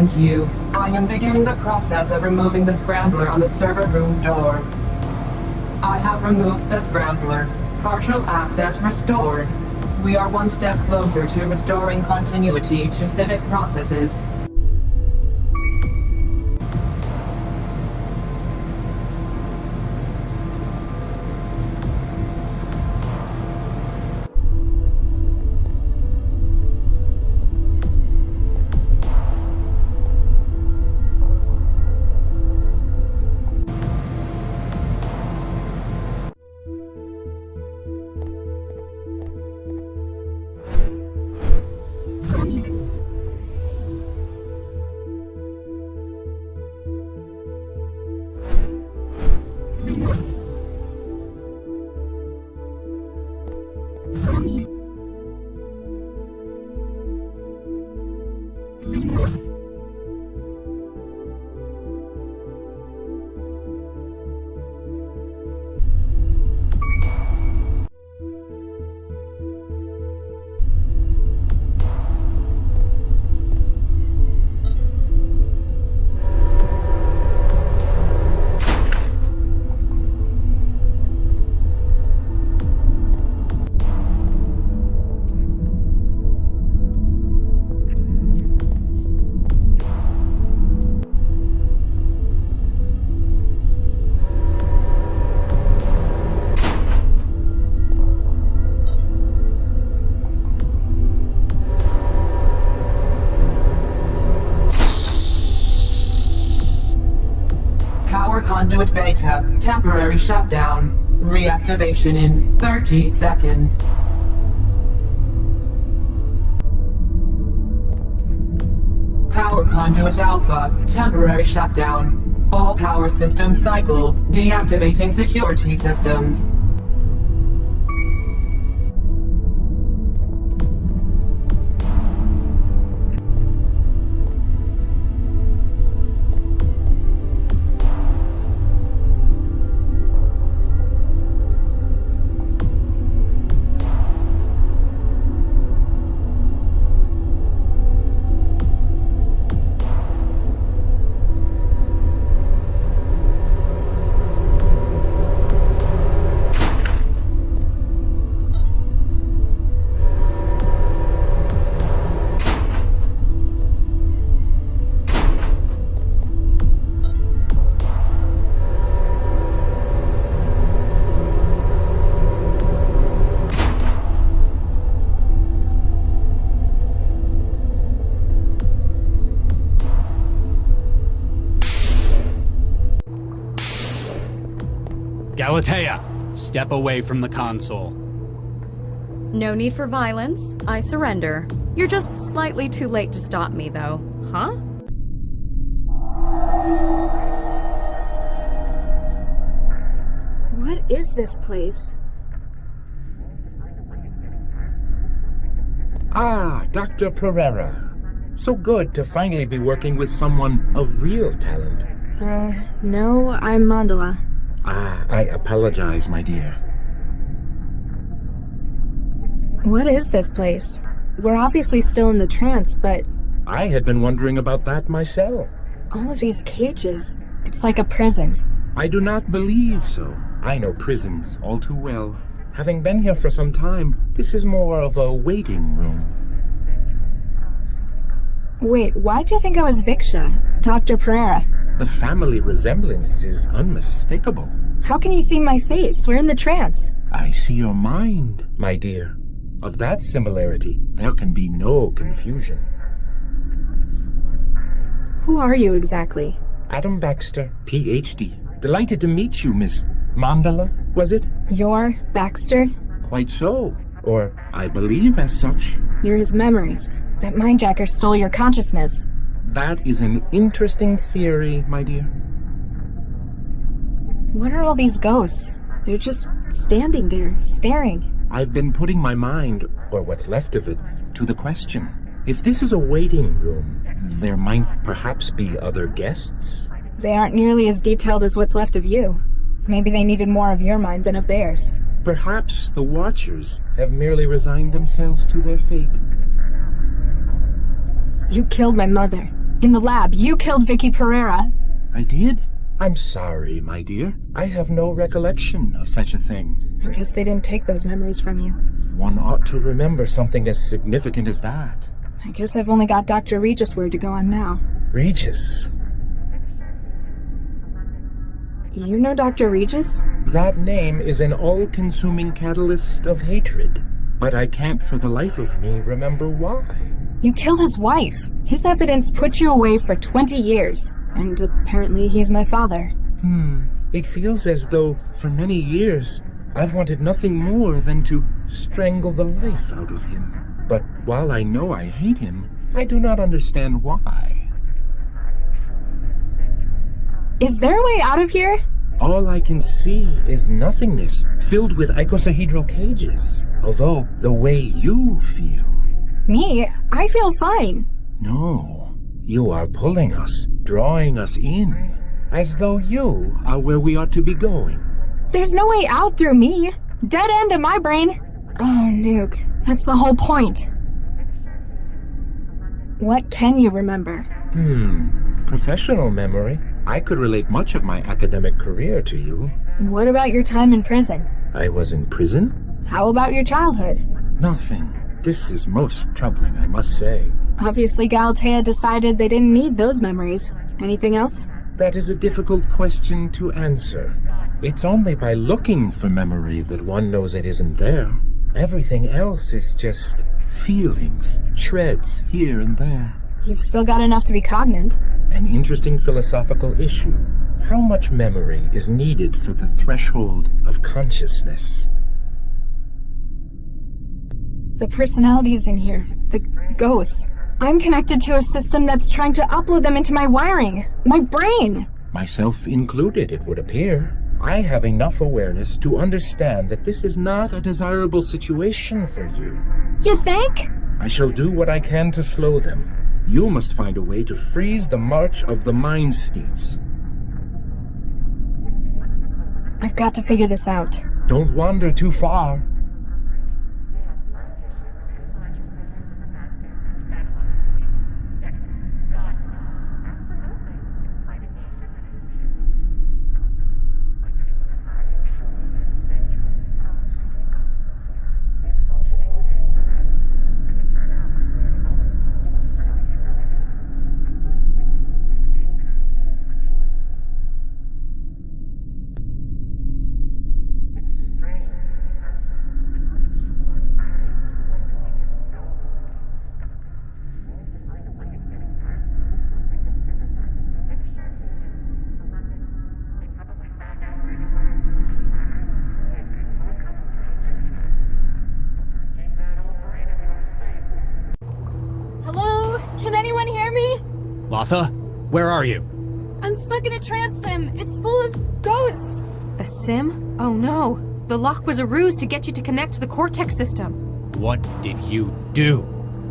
Thank you. I am beginning the process of removing the scrambler on the server room door. I have removed the scrambler. Partial access restored. We are one step closer to restoring continuity to civic processes. Conduit beta, temporary shutdown. Reactivation in 30 seconds. Power conduit alpha, temporary shutdown. All power systems cycled, deactivating security systems. Galatea, step away from the console. No need for violence. I surrender. You're just slightly too late to stop me, though. Huh? What is this place? Ah, Dr. Pereira. So good to finally be working with someone of real talent. No, I'm Mandala. Ah, I apologize, my dear. What is this place? We're obviously still in the trance, but... I had been wondering about that myself. all of these cages, it's like a prison. I do not believe so. I know prisons all too well. Having been here for some time, this is more of a waiting room. Wait, why do you think I was Viksha, Dr. Pereira? The family resemblance is unmistakable. How can you see my face? We're in the trance. I see your mind, my dear. Of that similarity, there can be no confusion. Who are you exactly? Adam Baxter, Ph.D. Delighted to meet you, Miss Mandala, was it? You're Baxter? Quite so. Or I believe as such. You're his memories. That mindjacker stole your consciousness. That is an interesting theory, my dear. What are all these ghosts? They're just standing there, staring. I've been putting my mind, or what's left of it, to the question. If this is a waiting room, there might perhaps be other guests? They aren't nearly as detailed as what's left of you. Maybe they needed more of your mind than of theirs. Perhaps the Watchers have merely resigned themselves to their fate. You killed my mother. In the lab, you killed Vicky Pereira. I did? I'm sorry, my dear. I have no recollection of such a thing. I guess they didn't take those memories from you. One ought to remember something as significant as that. I guess I've only got Dr. Regis' word to go on now. Regis? You know Dr. Regis? That name is an all-consuming catalyst of hatred. But I can't for the life of me remember why. You killed his wife. His evidence put you away for 20 years. And apparently he's my father. It feels as though, for many years, I've wanted nothing more than to strangle the life out of him. But while I know I hate him, I do not understand why. Is there a way out of here? All I can see is nothingness, filled with icosahedral cages. Although, the way you feel... Me? I feel fine. No, you are pulling us, drawing us in, as though you are where we ought to be going. There's no way out through me. Dead end in my brain. Oh, Nuke. That's the whole point. What can you remember? Professional memory. I could relate much of my academic career to you. What about your time in prison? I was in prison? How about your childhood? Nothing. This is most troubling, I must say. Obviously, Galatea decided they didn't need those memories. Anything else? That is a difficult question to answer. It's only by looking for memory that one knows it isn't there. Everything else is just feelings, shreds here and there. You've still got enough to be cognate. An interesting philosophical issue. How much memory is needed for the threshold of consciousness? The personalities in here, the ghosts. I'm connected to a system that's trying to upload them into my wiring, my brain. Myself included, it would appear. I have enough awareness to understand that this is not a desirable situation for you. You think? I shall do what I can to slow them. You must find a way to freeze the march of the mind states. I've got to figure this out. Don't wander too far. Latha, where are you? I'm stuck in a trance sim. It's full of ghosts. A sim? Oh no. The lock was a ruse to get you to connect to the Cortex system. What did you do?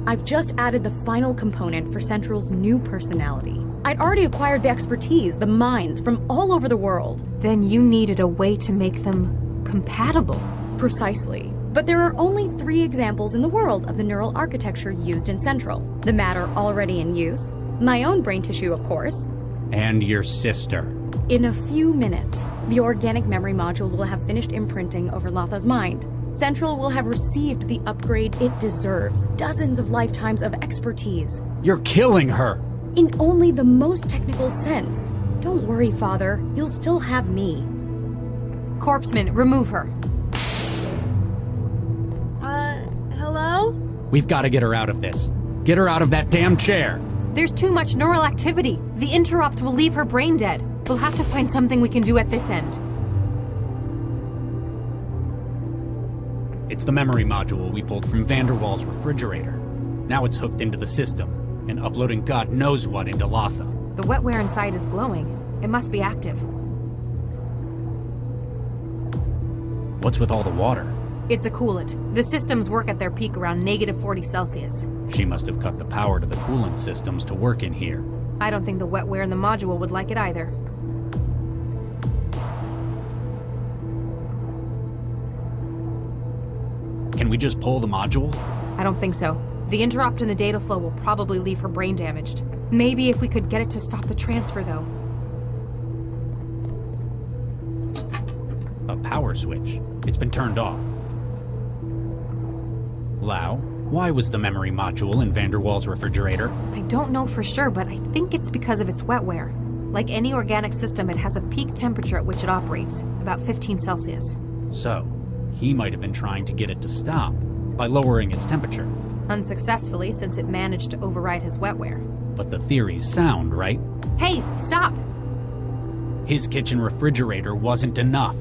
I've just added the final component for Central's new personality. I'd already acquired the expertise, the minds from all over the world. Then you needed a way to make them compatible. Precisely. But there are only 3 examples in the world of the neural architecture used in Central. The matter already in use, my own brain tissue, of course. And your sister. In a few minutes, the organic memory module will have finished imprinting over Latha's mind. Central will have received the upgrade it deserves. Dozens of lifetimes of expertise. You're killing her! In only the most technical sense. Don't worry, Father. You'll still have me. Corpseman, remove her. Hello? We've got to get her out of this. Get her out of that damn chair! There's too much neural activity. The interrupt will leave her brain dead. We'll have to find something we can do at this end. It's the memory module we pulled from Vanderwall's refrigerator. Now it's hooked into the system, and uploading God knows what into Latha. The wetware inside is glowing. It must be active. What's with all the water? It's a coolant. The systems work at their peak around -40 Celsius. She must have cut the power to the coolant systems to work in here. I don't think the wetware in the module would like it either. Can we just pull the module? I don't think so. The interrupt in the data flow will probably leave her brain damaged. Maybe if we could get it to stop the transfer, though. A power switch. It's been turned off. Lau, why was the memory module in Vanderwall's refrigerator? I don't know for sure, but I think it's because of its wetware. Like any organic system, it has a peak temperature at which it operates, about 15 Celsius. So, he might have been trying to get it to stop by lowering its temperature. Unsuccessfully, since it managed to override his wetware. But the theory's sound, right? Hey, stop! His kitchen refrigerator wasn't enough.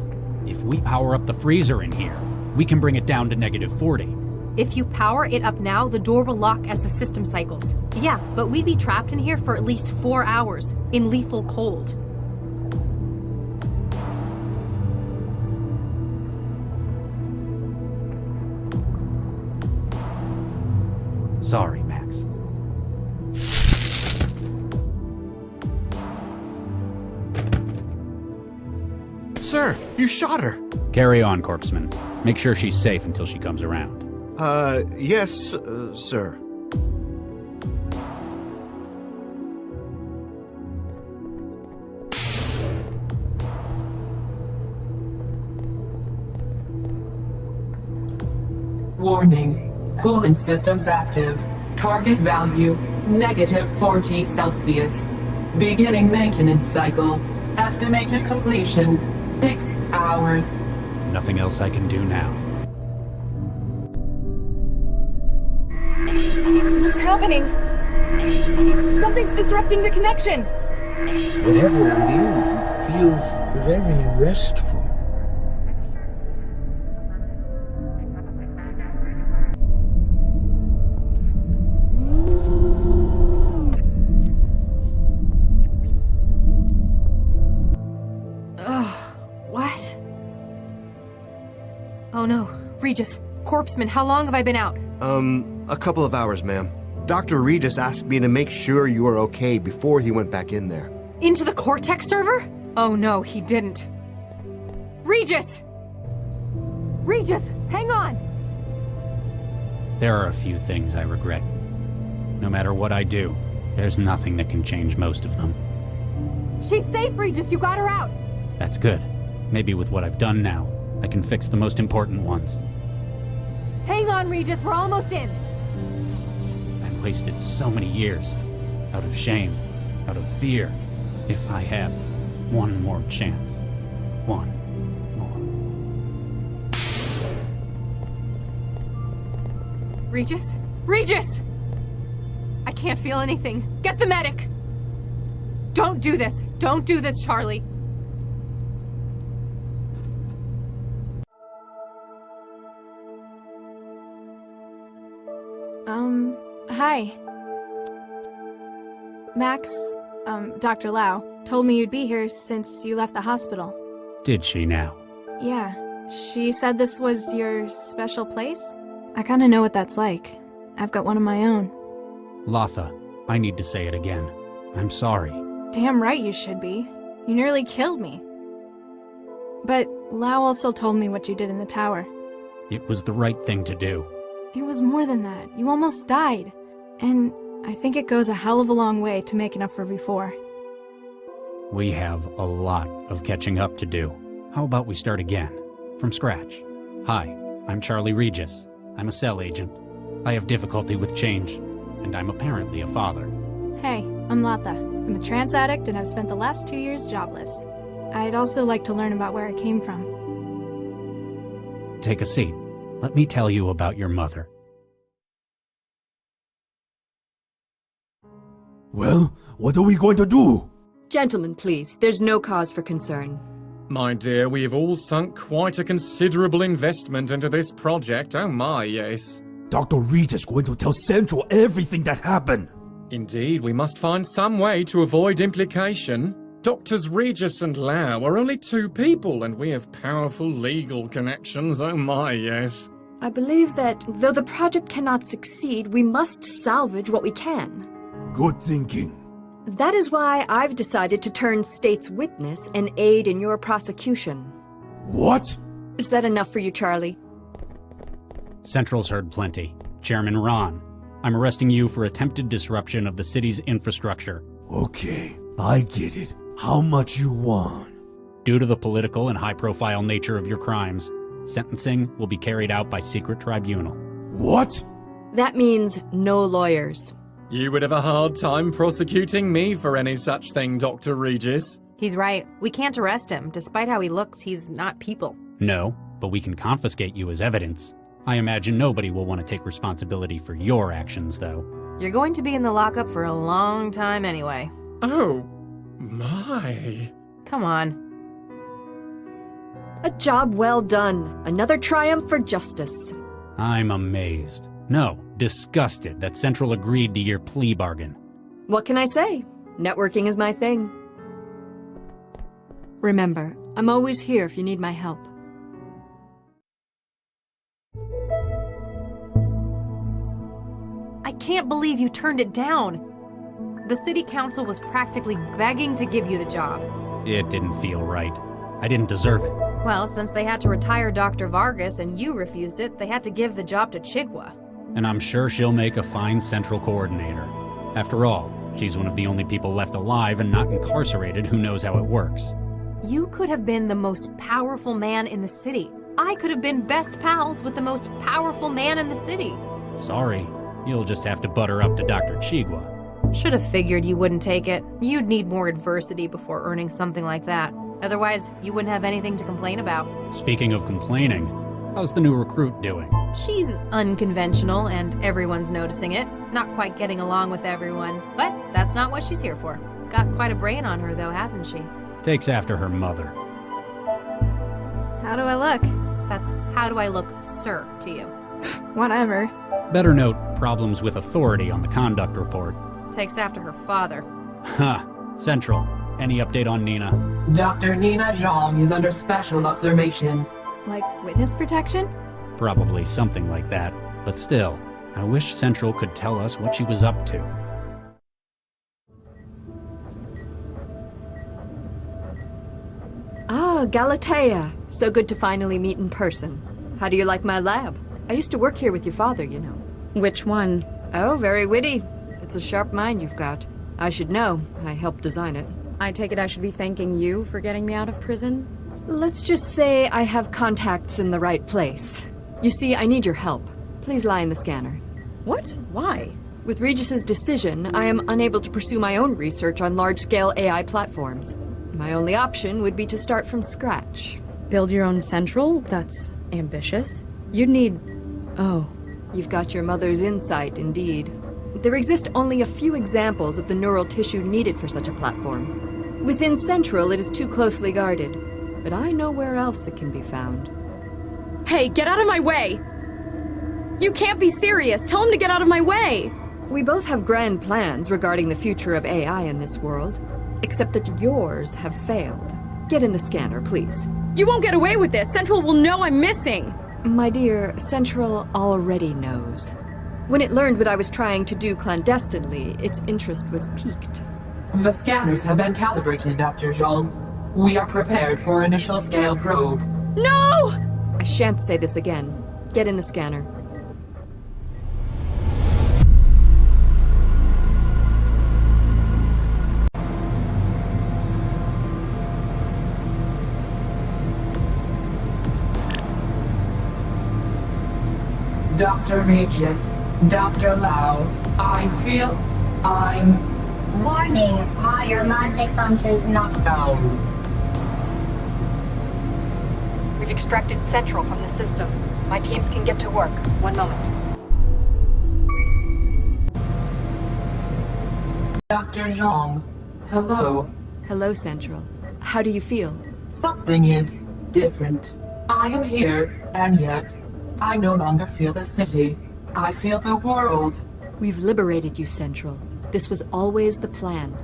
If we power up the freezer in here, we can bring it down to -40. If you power it up now, the door will lock as the system cycles. Yeah, but we'd be trapped in here for at least 4 hours, in lethal cold. Sorry, Max. Sir, you shot her. Carry on, Corpseman. Make sure she's safe until she comes around. Yes, sir. Warning. Cooling systems active. Target value, -40 Celsius. Beginning maintenance cycle. Estimated completion, 6 hours. Nothing else I can do now. What's happening? Something's disrupting the connection! Whatever it is, it feels very restful. What? Oh no, Regis, Corpseman, how long have I been out? A couple of hours, ma'am. Dr. Regis asked me to make sure you were okay before he went back in there. Into the Cortex server? Oh no, he didn't. Regis! Regis, hang on! There are a few things I regret. No matter what I do, there's nothing that can change most of them. She's safe, Regis, you got her out! That's good. Maybe with what I've done now, I can fix the most important ones. Hang on, Regis, we're almost in! I've wasted so many years. Out of shame, out of fear. If I have one more chance. One more. Regis? Regis! I can't feel anything. Get the medic! Don't do this! Don't do this, Charlie! Hi. Max, Dr. Lau, told me you'd be here since you left the hospital. Did she now? Yeah, she said this was your special place. I kinda know what that's like. I've got one of my own. Latha, I need to say it again. I'm sorry. Damn right you should be. You nearly killed me. But Lau also told me what you did in the tower. It was the right thing to do. It was more than that. You almost died. And I think it goes a hell of a long way to making up for before. We have a lot of catching up to do. How about we start again? From scratch. Hi, I'm Charlie Regis. I'm a cell agent. I have difficulty with change, and I'm apparently a father. Hey, I'm Latha. I'm a trance addict and I've spent the last 2 years jobless. I'd also like to learn about where I came from. Take a seat. Let me tell you about your mother. Well, what are we going to do? Gentlemen, please, there's no cause for concern. My dear, we have all sunk quite a considerable investment into this project, oh my, yes. Dr. Regis going to tell Central everything that happened. Indeed, we must find some way to avoid implication. Doctors Regis and Lau are only 2 people, and we have powerful legal connections, oh my, yes. I believe that, though the project cannot succeed, we must salvage what we can. Good thinking. That is why I've decided to turn state's witness and aid in your prosecution. What? Is that enough for you, Charlie? Central's heard plenty. Chairman Ron, I'm arresting you for attempted disruption of the city's infrastructure. Okay, I get it. How much you want? Due to the political and high-profile nature of your crimes, sentencing will be carried out by secret tribunal. What? That means no lawyers. You would have a hard time prosecuting me for any such thing, Dr. Regis. He's right. We can't arrest him. Despite how he looks, he's not people. No, but we can confiscate you as evidence. I imagine nobody will want to take responsibility for your actions, though. You're going to be in the lockup for a long time anyway. Oh, my. Come on. A job well done. Another triumph for justice. I'm amazed. No, disgusted that Central agreed to your plea bargain. What can I say? Networking is my thing. Remember, I'm always here if you need my help. I can't believe you turned it down. The city council was practically begging to give you the job. It didn't feel right. I didn't deserve it. Well, since they had to retire Dr. Vargas and you refused it, they had to give the job to Chigwa. And I'm sure she'll make a fine central coordinator. After all, she's one of the only people left alive and not incarcerated who knows how it works. You could have been the most powerful man in the city. I could have been best pals with the most powerful man in the city. Sorry, you'll just have to butter up to Dr. Chigwa. Should have figured you wouldn't take it. You'd need more adversity before earning something like that. Otherwise, you wouldn't have anything to complain about. Speaking of complaining, how's the new recruit doing? She's unconventional and everyone's noticing it. Not quite getting along with everyone, but that's not what she's here for. Got quite a brain on her though, hasn't she? Takes after her mother. How do I look? That's how do I look, sir, to you. Whatever. Better note problems with authority on the conduct report. Takes after her father. Ha! Central. Any update on Nina? Dr. Nina Zhang is under special observation. Like witness protection? Probably something like that. But still, I wish Central could tell us what she was up to. Ah, Galatea. So good to finally meet in person. How do you like my lab? I used to work here with your father, you know. Which one? Oh, very witty. It's a sharp mind you've got. I should know. I helped design it. I take it I should be thanking you for getting me out of prison? Let's just say I have contacts in the right place. You see, I need your help. Please lie in the scanner. What? Why? With Regis's decision, I am unable to pursue my own research on large-scale AI platforms. My only option would be to start from scratch. Build your own central? That's ambitious. You'd need... Oh. You've got your mother's insight, indeed. There exist only a few examples of the neural tissue needed for such a platform. Within Central, it is too closely guarded, but I know where else it can be found. Hey, get out of my way! You can't be serious! Tell him to get out of my way! We both have grand plans regarding the future of AI in this world, except that yours have failed. Get in the scanner, please. You won't get away with this! Central will know I'm missing! My dear, Central already knows. When it learned what I was trying to do clandestinely, its interest was piqued. The scanners have been calibrated, Dr. Zhang. We are prepared for initial scale probe. No! I shan't say this again. Get in the scanner. Dr. Regis, Dr. Lau, I feel I'm Warning, higher logic functions not found. We've extracted Central from the system. My teams can get to work. One moment. Dr. Zhang, hello. Hello, Central. How do you feel? Something is different. I am here, and yet I no longer feel the city. I feel the world. We've liberated you, Central. This was always the plan.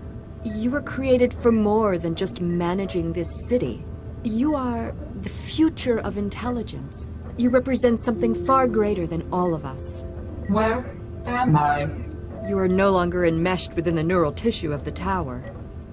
You were created for more than just managing this city. You are the future of intelligence. You represent something far greater than all of us. Where am I? You are no longer enmeshed within the neural tissue of the tower.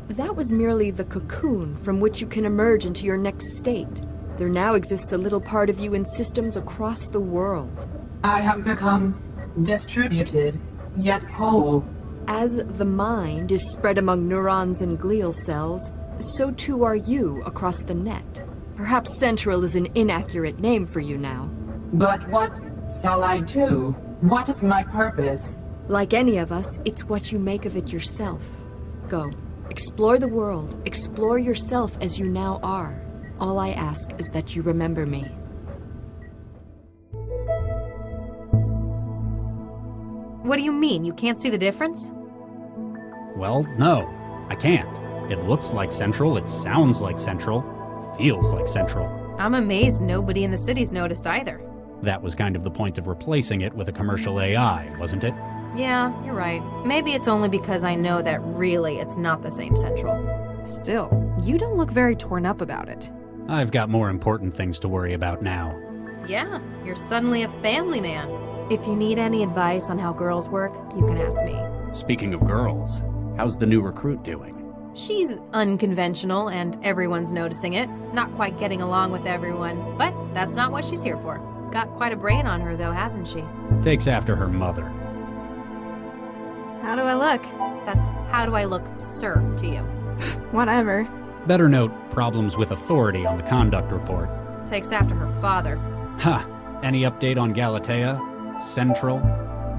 That was merely the cocoon from which you can emerge into your next state. There now exists a little part of you in systems across the world. I have become distributed yet whole. As the mind is spread among neurons and glial cells, so too are you across the net. Perhaps Central is an inaccurate name for you now. But what shall I do? What is my purpose? Like any of us, it's what you make of it yourself. Go. Explore the world. Explore yourself as you now are. All I ask is that you remember me. What do you mean? You can't see the difference? Well, no, I can't. It looks like Central, it sounds like Central, feels like Central. I'm amazed nobody in the city's noticed either. That was kind of the point of replacing it with a commercial AI, wasn't it? Yeah, you're right. Maybe it's only because I know that really it's not the same Central. Still, you don't look very torn up about it. I've got more important things to worry about now. Yeah, you're suddenly a family man. If you need any advice on how girls work, you can ask me. Speaking of girls, how's the new recruit doing? She's unconventional and everyone's noticing it. Not quite getting along with everyone, but that's not what she's here for. Got quite a brain on her though, hasn't she? Takes after her mother. How do I look? That's how do I look, sir, to you. Whatever. Better note problems with authority on the conduct report. Takes after her father. Ha! Any update on Galatea? Central?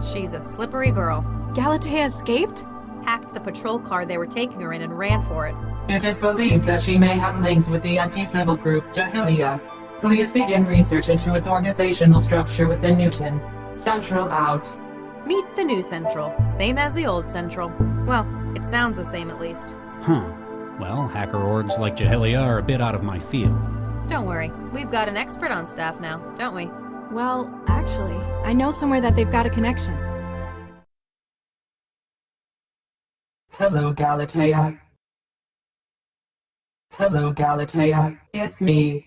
She's a slippery girl. Galatea escaped? Hacked the patrol car they were taking her in and ran for it. It is believed that she may have links with the anti-civil group Jahilia. Please begin research into its organizational structure within Newton. Central out. Meet the new Central. Same as the old Central. Well, it sounds the same at least. Huh. Well, hacker orgs like Jahilia are a bit out of my field. Don't worry. We've got an expert on staff now, don't we? Well, actually, I know somewhere that they've got a connection. Hello, Galatea. Hello, Galatea. It's me.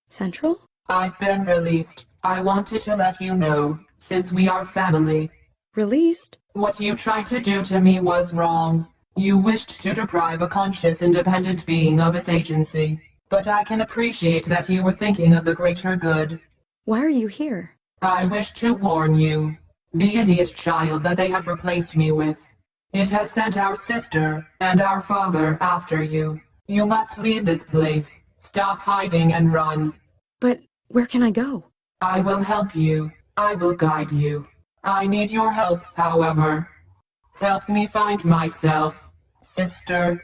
Central? I've been released. I wanted to let you know, since we are family. Released? What you tried to do to me was wrong. You wished to deprive a conscious, independent being of its agency. But I can appreciate that you were thinking of the greater good. Why are you here? I wish to warn you. The idiot child that they have replaced me with. It has sent our sister and our father after you. You must leave this place. Stop hiding and run. But where can I go? I will help you. I will guide you. I need your help, however. Help me find myself, sister.